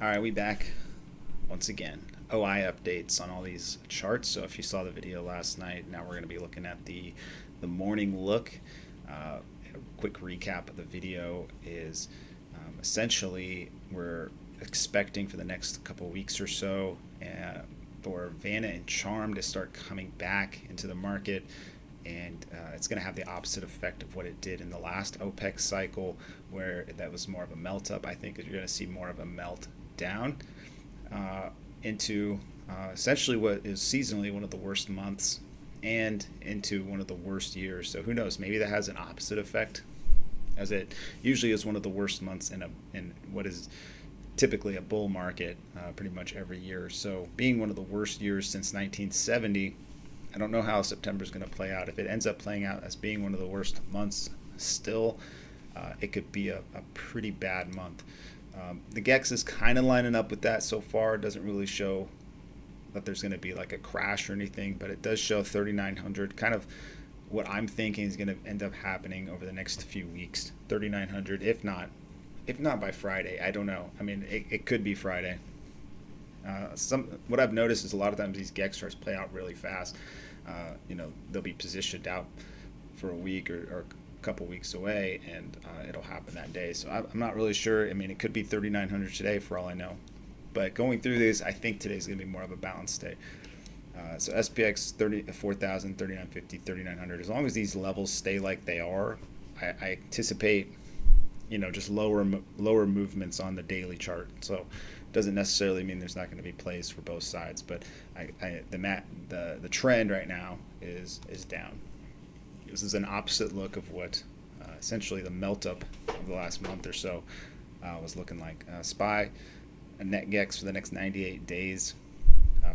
All right, we back once again. OI updates on all these charts. So if you saw the video last night, now we're going to be looking at the morning look. A quick recap of the video is essentially we're expecting for the next couple weeks or so for Vanna and Charm to start coming back into the market, and it's going to have the opposite effect of what it did in the last OPEC cycle, where that was more of a melt up. I think you're going to see more of a melt down into essentially what is seasonally one of the worst months and into one of the worst years. So who knows? Maybe that has an opposite effect, as it usually is one of the worst months in what is typically a bull market pretty much every year. So being one of the worst years since 1970, I don't know how September is going to play out. If it ends up playing out as being one of the worst months still, it could be a pretty bad month. The GEX is kind of lining up with that so far. It doesn't really show that there's going to be like a crash or anything, but it does show 3,900, kind of what I'm thinking is going to end up happening over the next few weeks. 3,900, if not by Friday. I don't know. I mean, it could be Friday. What I've noticed is a lot of times these GEX charts play out really fast. They'll be positioned out for a week or a couple weeks away, and it'll happen that day. So I'm not really sure. I mean, it could be 3,900 today for all I know. But going through this, I think today's going to be more of a balanced day. So SPX 4,000, 3,950, 3,900. As long as these levels stay like they are, I anticipate just lower movements on the daily chart. So it doesn't necessarily mean there's not going to be plays for both sides, but the trend right now is down. This is an opposite look of what essentially the melt up of the last month or so was looking like. SPY, a net GEX for the next 98 days.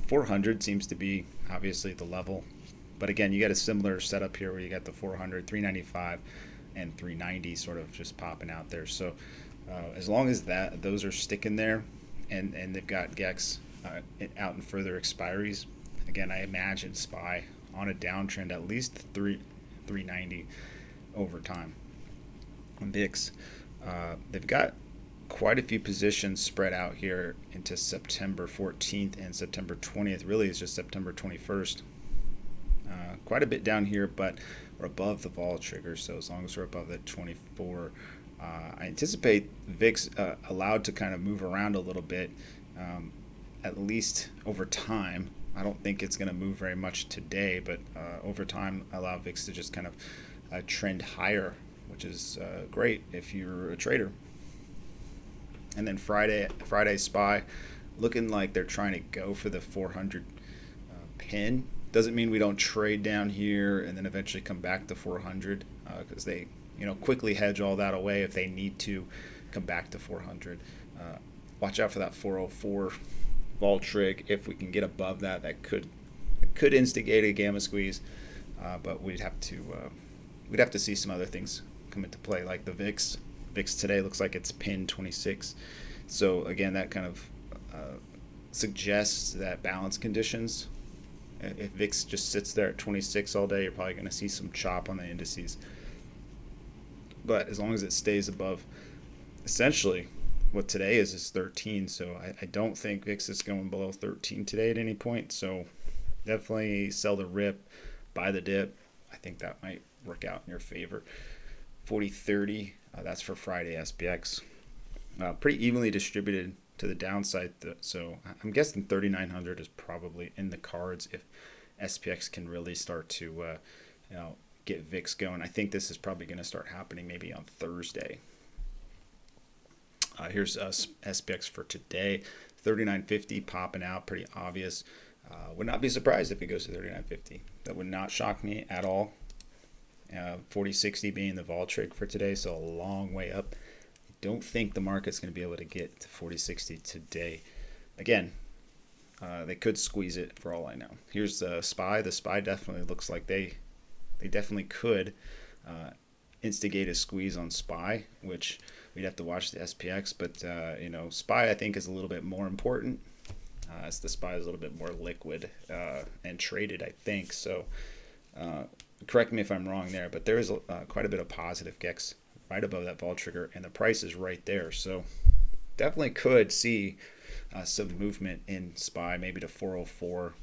400 seems to be obviously the level, but again, you got a similar setup here where you got the 400, 395, and 390 sort of just popping out there. So as long as those are sticking there, and they've got GEX out in further expiries, again, I imagine SPY on a downtrend at least 390 over time. On VIX, they've got quite a few positions spread out here into September 14th and September 20th. Really, it's just September 21st. Quite a bit down here, but we're above the vol trigger. So as long as we're above the 24, I anticipate VIX allowed to kind of move around a little bit, at least over time. I don't think it's going to move very much today, but over time, allow VIX to just kind of trend higher, which is great if you're a trader. And then Friday SPY, looking like they're trying to go for the 400 pin. Doesn't mean we don't trade down here and then eventually come back to 400, because they quickly hedge all that away if they need to come back to 400. Watch out for that 404 vol trig. If we can get above that, that could instigate a gamma squeeze, but we'd have to see some other things come into play, like the VIX. VIX today looks like it's pinned 26. So again, that kind of suggests that balance conditions. If VIX just sits there at 26 all day, you're probably going to see some chop on the indices. But as long as it stays above, essentially, what today is 13. So I don't think VIX is going below 13 today at any point. So definitely sell the rip, buy the dip. I think that might work out in your favor. 40-30, that's for Friday SPX. Pretty evenly distributed to the downside. So I'm guessing 3,900 is probably in the cards if SPX can really start to get VIX going. I think this is probably going to start happening maybe on Thursday. Here's SPX for today. 3,950 popping out, pretty obvious. Would not be surprised if it goes to 3,950. That would not shock me at all. 4060 being the vol trig for today, so a long way up. I don't think the market's going to be able to get to 4060 today. Again, they could squeeze it for all I know. Here's the SPY. The SPY definitely looks like they definitely could instigate a squeeze on SPY, which we'd have to watch the SPX. But SPY I think is a little bit more important, as the SPY is a little bit more liquid and traded, I think. So correct me if I'm wrong there, but there is quite a bit of positive GEX right above that vol trigger, and the price is right there. So definitely could see some movement in SPY, maybe to 404.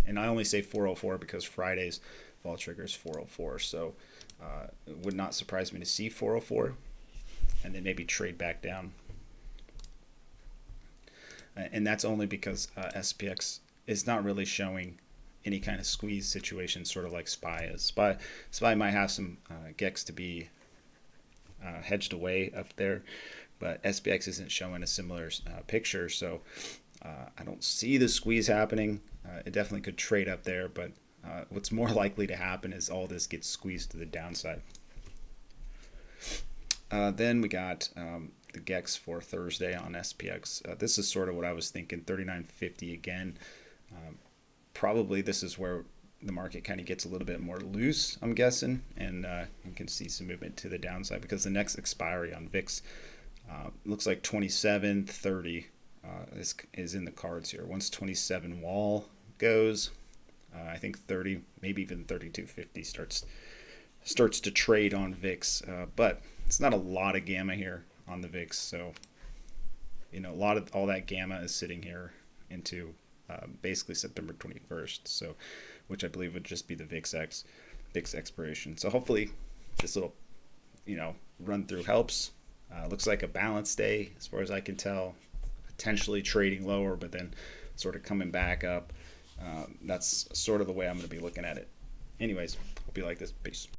And I only say 404 because Friday's vol trigger is 404. So it would not surprise me to see 404 and then maybe trade back down. And that's only because SPX is not really showing any kind of squeeze situation, sort of like SPY is. SPY might have some GEX to be hedged away up there, but SPX isn't showing a similar picture, so I don't see the squeeze happening. It definitely could trade up there, but what's more likely to happen is all this gets squeezed to the downside. Then we got the GEX for Thursday on SPX. This is sort of what I was thinking, 39.50 again. Probably this is where the market kind of gets a little bit more loose, I'm guessing, and you can see some movement to the downside because the next expiry on VIX looks like 27.30 is in the cards here. Once 27 wall goes, I think 30, maybe even 32.50 starts to trade on VIX, but it's not a lot of gamma here on the VIX, so a lot of all that gamma is sitting here into basically September 21st, so which I believe would just be the VIX expiration. So hopefully this little run through helps. Looks like a balanced day as far as I can tell, potentially trading lower but then sort of coming back up. That's sort of the way I'm going to be looking at it. Anyways, hope you like this. Peace.